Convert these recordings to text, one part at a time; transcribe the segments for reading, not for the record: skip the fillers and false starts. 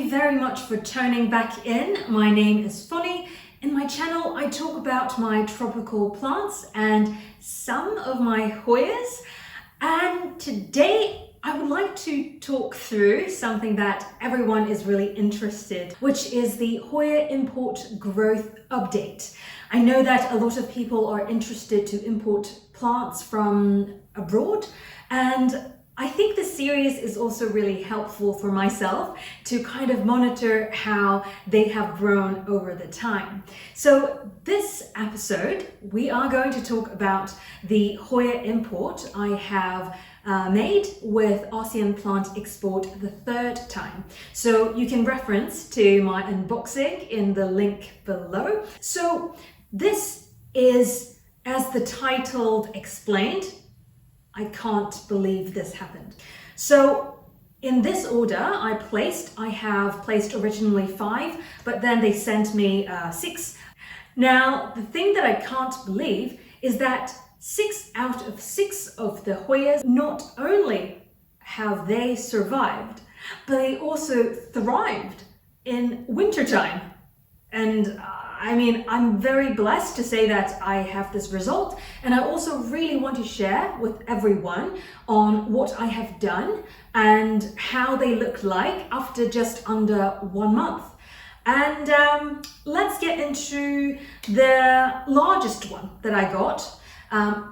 you very much for tuning back in. My name is Fonny. In my channel, I talk about my tropical plants and some of my Hoyas. And today, I would like to talk through something that everyone is really interested, which is the Hoya import growth update. I know that a lot of people are interested to import plants from abroad, and I think this series is also really helpful for myself to kind of monitor how they have grown over the time. So this episode, we are going to talk about the Hoya import I have made with Asean Plant Export the third time. So you can reference to my unboxing in the link below. So this is, as the title explained, I can't believe this happened. So in this order I have placed originally 5, but then they sent me 6. Now, the thing that I can't believe is that 6 out of 6 of the Hoyas, not only have they survived, but they also thrived in wintertime. And I mean, I'm very blessed to say that I have this result, and I also really want to share with everyone on what I have done and how they look like after just under 1 month. And let's get into the largest one that I got,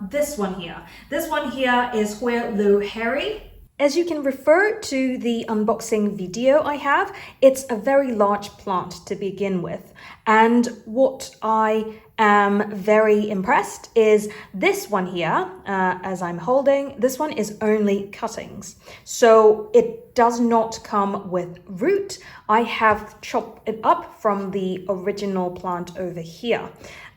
this one here. This one here is Hoya Loheri. As you can refer to the unboxing video I have, it's a very large plant to begin with. And what I am very impressed is this one here, as I'm holding, this one is only cuttings. So it does not come with root. I have chopped it up from the original plant over here.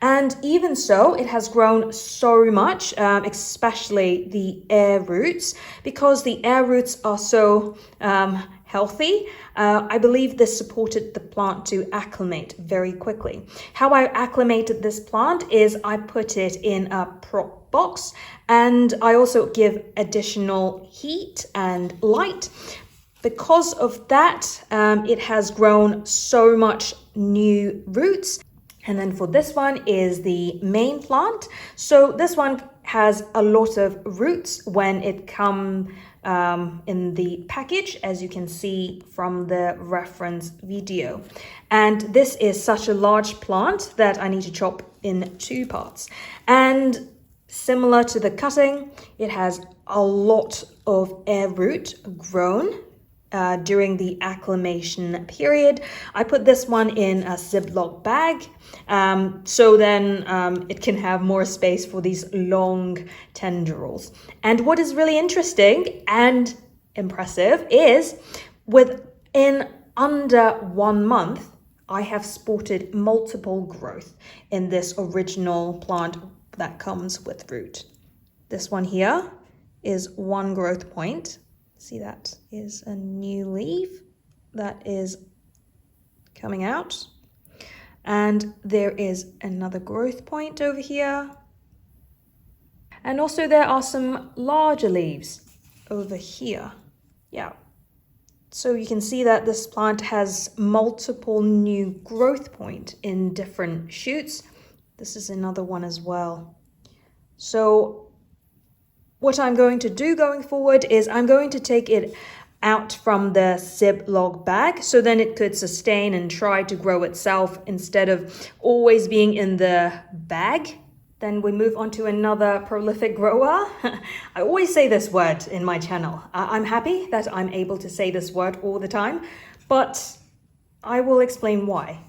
And even so, it has grown so much, especially the air roots, because the air roots are so healthy. I believe this supported the plant to acclimate very quickly. How I acclimated this plant is I put it in a prop box, and I also give additional heat and light. Because of that, it has grown so much new roots. And then for this one is the main plant. So this one has a lot of roots when it comes in the package, as you can see from the reference video. And this is such a large plant that I need to chop in 2 parts. And similar to the cutting, it has a lot of air root grown during the acclimation period. I put this one in a Ziploc bag, so then it can have more space for these long tendrils. And what is really interesting and impressive is within under 1 month, I have spotted multiple growth in this original plant that comes with root. This one here is 1 growth point. See, that is a new leaf that is coming out. And there is another growth point over here. And also there are some larger leaves over here. Yeah. So you can see that this plant has multiple new growth points in different shoots. This is another one as well. So what I'm going to do going forward is I'm going to take it out from the Ziploc bag, so then it could sustain and try to grow itself instead of always being in the bag. Then we move on to another prolific grower. I always say this word in my channel. I'm happy that I'm able to say this word all the time, but I will explain why.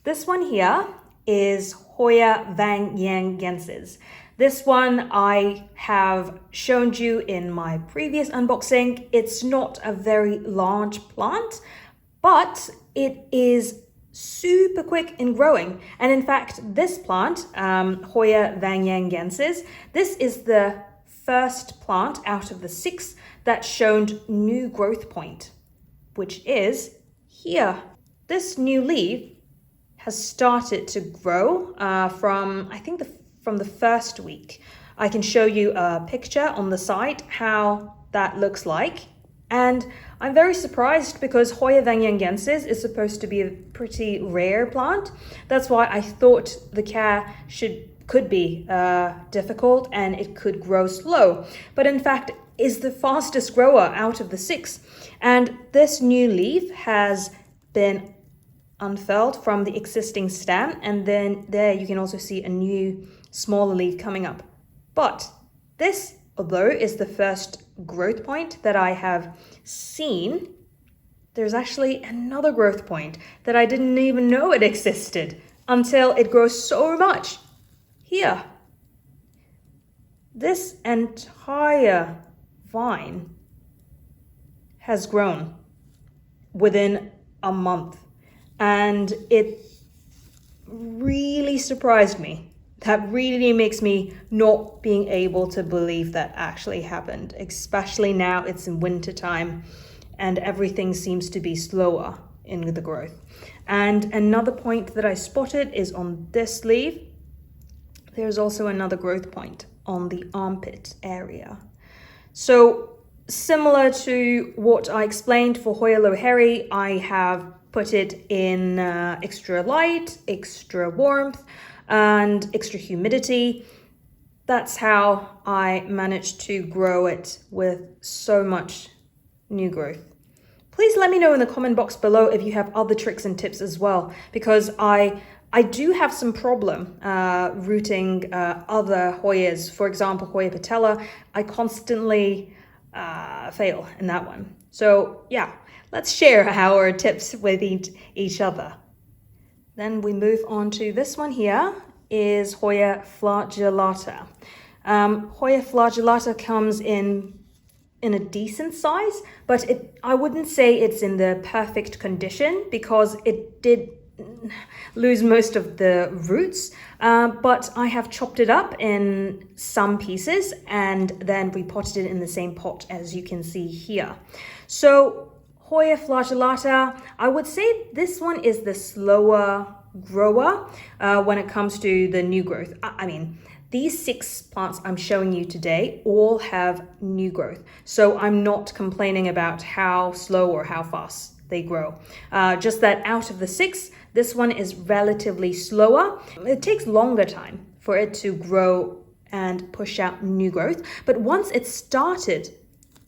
This one here is Hoya Vangviengiensis. This one I have shown you in my previous unboxing. It's not a very large plant, but it is super quick in growing. And in fact, this plant, Hoya Vangviengiensis, this is the first plant out of the 6 that showed new growth point, which is here. This new leaf has started to grow from, I think, from the first week. I can show you a picture on the side how that looks like. And I'm very surprised because Hoya Vangviengiensis is supposed to be a pretty rare plant. That's why I thought the care could be difficult and it could grow slow. But in fact, is the fastest grower out of the 6. And this new leaf has been unfurled from the existing stem, and then there you can also see a new smaller leaf coming up. But this, although is the first growth point that I have seen, there's actually another growth point that I didn't even know it existed until it grows so much. Here, this entire vine has grown within a month, and it really surprised me. That really makes me not being able to believe that actually happened, especially now it's in winter time and everything seems to be slower in the growth. And another point that I spotted is on this leaf. There's also another growth point on the armpit area. So similar to what I explained for Hoya Loheri, I have put it in extra light, extra warmth, and extra humidity. That's how I managed to grow it with so much new growth. Please let me know in the comment box below if you have other tricks and tips as well, because I do have some problem rooting other Hoyas. For example, Hoya patella, I constantly fail in that one. So yeah, let's share our tips with each other. Then we move on to this one here, is Hoya Flagellata. Hoya Flagellata comes in a decent size, but I wouldn't say it's in the perfect condition because it did lose most of the roots, but I have chopped it up in some pieces and then repotted it in the same pot as you can see here. So Hoya Flagellata, I would say this one is the slower grower when it comes to the new growth. I mean, these 6 plants I'm showing you today all have new growth. So I'm not complaining about how slow or how fast they grow. Just that out of the 6, this one is relatively slower. It takes longer time for it to grow and push out new growth. But once it started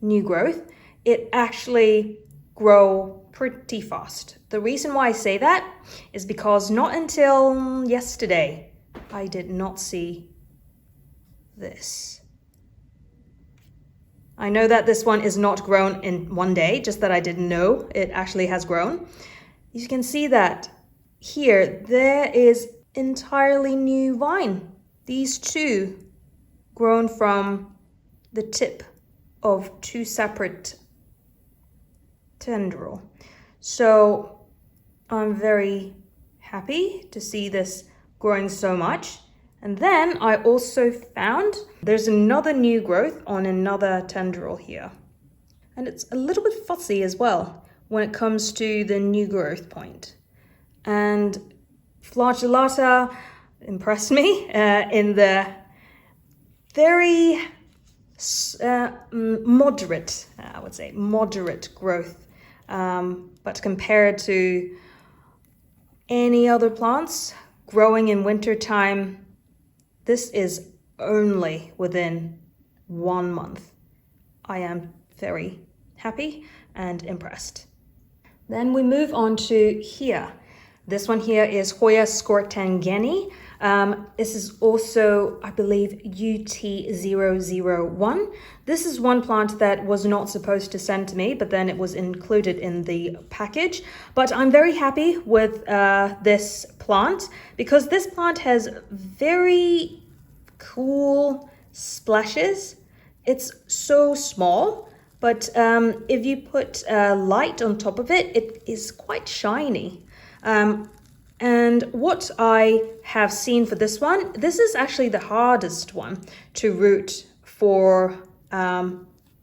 new growth, it actually grow pretty fast. The reason why I say that is because not until yesterday, I did not see this. I know that this one is not grown in one day, just that I didn't know it actually has grown. You can see that here, there is entirely new vine. These 2 grown from the tip of 2 separate tendril. So I'm very happy to see this growing so much. And then I also found there's another new growth on another tendril here. And it's a little bit fussy as well when it comes to the new growth point. And Flagellata impressed me in the very moderate, I would say, moderate growth. But compared to any other plants growing in winter time, this is only within 1 month. I am very happy and impressed. Then we move on to here. This one here is Hoya Scortechinii. This is also, I believe, UT001. This is one plant that was not supposed to send to me, but then it was included in the package. But I'm very happy with this plant because this plant has very cool splashes. It's so small, but if you put light on top of it, it is quite shiny. And what I have seen for this one, this is actually the hardest one to root for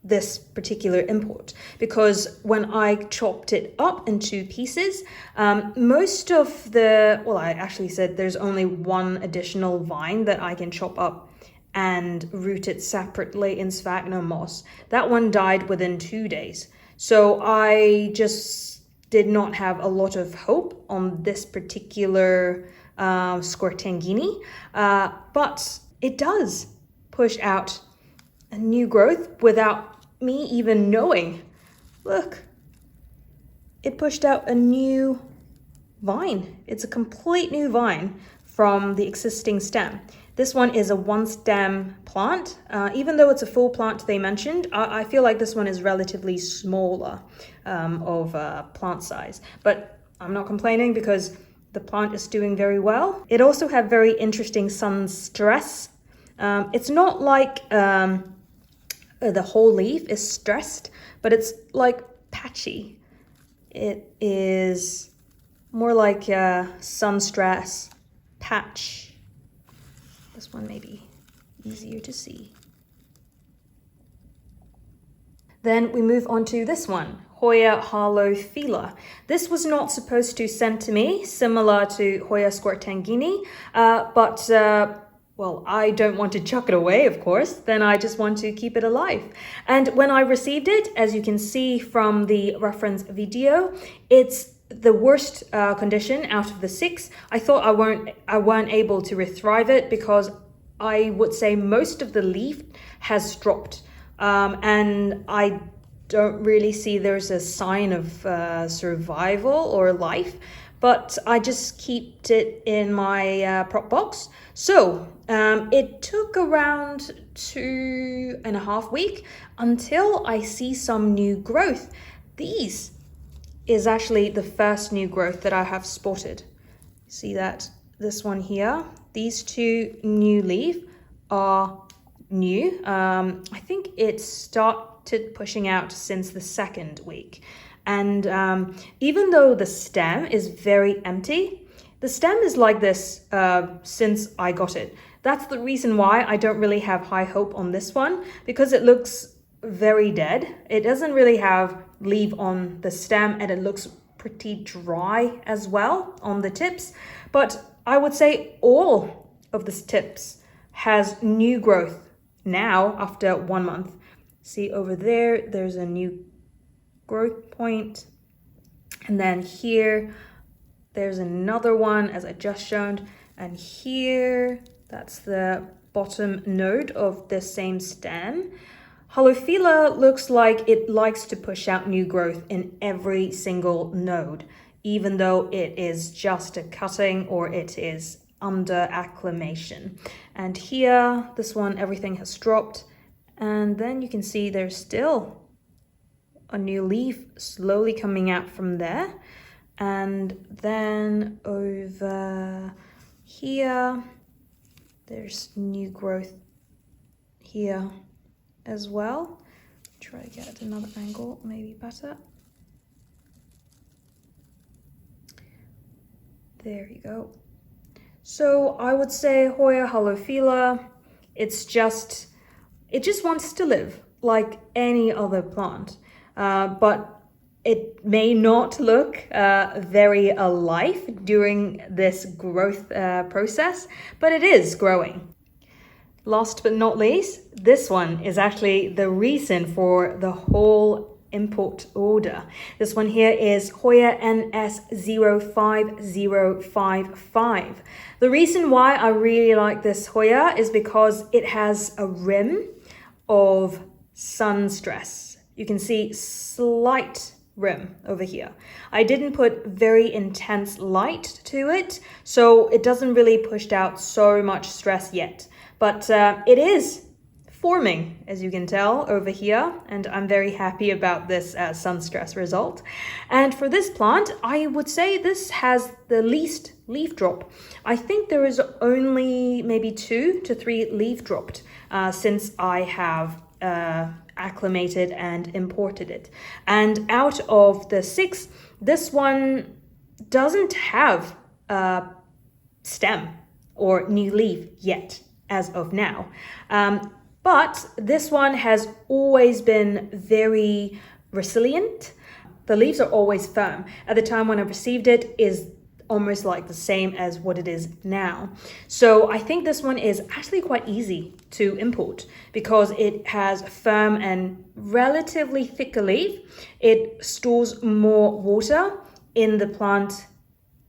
this particular import, because when I chopped it up into pieces, most of the, well, I actually said there's only one additional vine that I can chop up and root it separately in sphagnum moss. That one died within 2 days. So I just did not have a lot of hope on this particular Scortechinii, but it does push out a new growth without me even knowing. Look, it pushed out a new vine. It's a complete new vine from the existing stem. This one is a one stem plant. Even though it's a full plant they mentioned, I feel like this one is relatively smaller of plant size. But I'm not complaining because the plant is doing very well. It also had very interesting sun stress. It's not like the whole leaf is stressed, but it's like patchy. It is more like a sun stress patch. This one may be easier to see. Then we move on to this one, Hoya Halophila. This was not supposed to send to me, similar to Hoya Scortechinii, but well, I don't want to chuck it away, of course, then I just want to keep it alive. And when I received it, as you can see from the reference video, it's the worst condition out of the 6. I thought I weren't able to rethrive it because I would say most of the leaf has dropped, and I don't really see there's a sign of survival or life, but I just kept it in my prop box. So it took around 2.5 weeks until I see some new growth. These is actually the first new growth that I have spotted. See that? This one here, these 2 new leaves are new. I think it started pushing out since the 2nd week. And even though the stem is very empty, the stem is like this since I got it. That's the reason why I don't really have high hope on this one, because it looks very dead. It doesn't really have leaf on the stem, and it looks pretty dry as well on the tips. But I would say all of the tips has new growth now after 1 month. See over there, there's a new growth point. And then here, there's another one as I just showed. And here, that's the bottom node of the same stem. Halophila looks like it likes to push out new growth in every single node, even though it is just a cutting or it is under acclimation. And here, this one, everything has dropped. And then you can see there's still a new leaf slowly coming out from there. And then over here, there's new growth here as well. Try to get another angle, maybe better. There you go. So I would say Hoya Halophila, it just wants to live like any other plant, but it may not look very alive during this growth process, but it is growing. Last but not least, this one is actually the reason for the whole import order. This one here is Hoya NS 05055. The reason why I really like this Hoya is because it has a rim of sun stress. You can see slight rim over here. I didn't put very intense light to it, so it doesn't really push out so much stress yet. But it is forming, as you can tell over here, and I'm very happy about this sun stress result. And for this plant, I would say this has the least leaf drop. I think there is only maybe 2 to 3 leaf dropped since I have acclimated and imported it. And out of the 6, this one doesn't have a stem or new leaf yet as of now. But this one has always been very resilient. The leaves are always firm. At the time when I received it, almost like the same as what it is now. So I think this one is actually quite easy to import because it has firm and relatively thicker leaf. It stores more water in the plant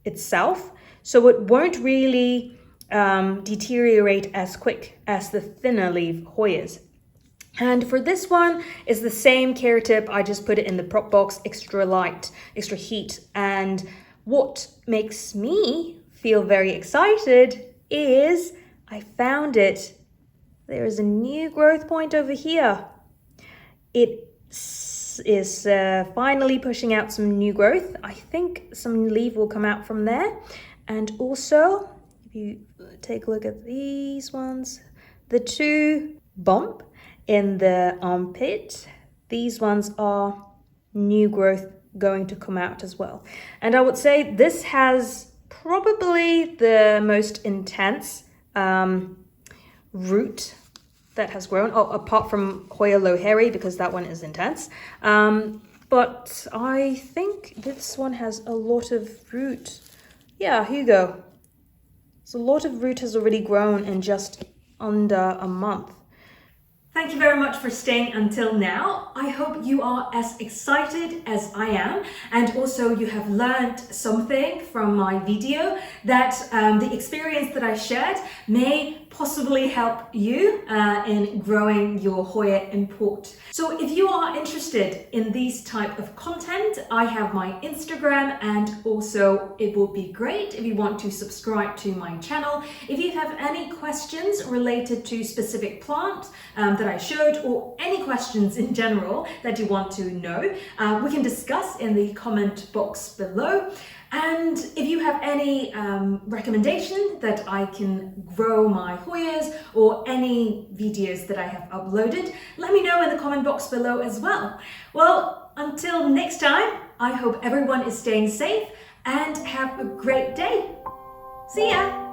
itself, so it won't really deteriorate as quick as the thinner leaf Hoyas. And for this one, it's the same care tip. I just put it in the prop box, extra light, extra heat. And what makes me feel very excited is I found it. There is a new growth point over here. It is finally pushing out some new growth. I think some leaf will come out from there. And also, if you take a look at these ones, the two bump in the armpit, these ones are new growth going to come out as well. And I would say this has probably the most intense root that has grown, apart from Hoya Loheri, because that one is intense. But I think this one has a lot of root. Yeah, here you go. So a lot of root has already grown in just under a month. Thank you very much for staying until now. I hope you are as excited as I am, and also you have learned something from my video, that the experience that I shared may possibly help you in growing your Hoya import. So if you are interested in these type of content, I have my Instagram, and also it would be great if you want to subscribe to my channel. If you have any questions related to specific plants that I showed, or any questions in general that you want to know, we can discuss in the comment box below. And if you have any recommendation that I can grow my Hoyas, or any videos that I have uploaded, let me know in the comment box below as well. Well, until next time, I hope everyone is staying safe and have a great day. See ya!